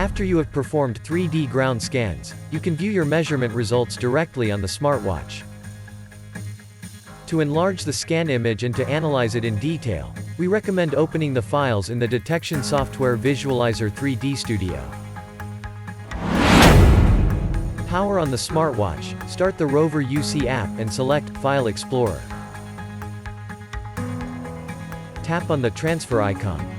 After you have performed 3D ground scans, you can view your measurement results directly on the smartwatch. To enlarge the scan image and to analyze it in detail, we recommend opening the files in the detection software Visualizer 3D Studio. Power on the smartwatch, start the Rover UC app and select File Explorer. Tap on the transfer icon.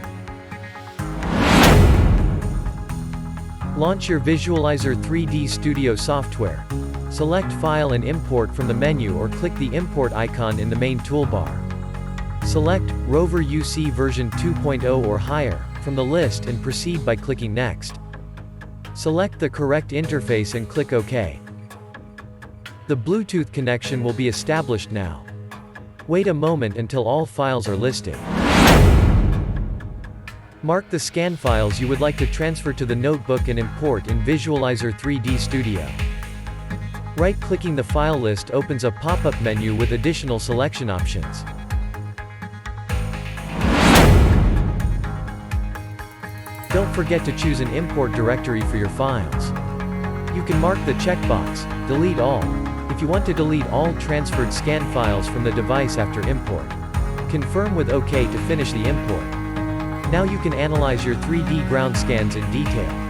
Launch your Visualizer 3D Studio software. Select File and Import from the menu or click the Import icon in the main toolbar. Select Rover UC version 2.0 or higher from the list and proceed by clicking Next. Select the correct interface and click OK. The Bluetooth connection will be established now. Wait a moment until all files are listed. Mark the scan files you would like to transfer to the notebook and import in Visualizer 3D Studio. Right-clicking the file list opens a pop-up menu with additional selection options. Don't forget to choose an import directory for your files. You can mark the checkbox, Delete All, if you want to delete all transferred scan files from the device after import. Confirm with OK to finish the import. Now you can analyze your 3D ground scans in detail.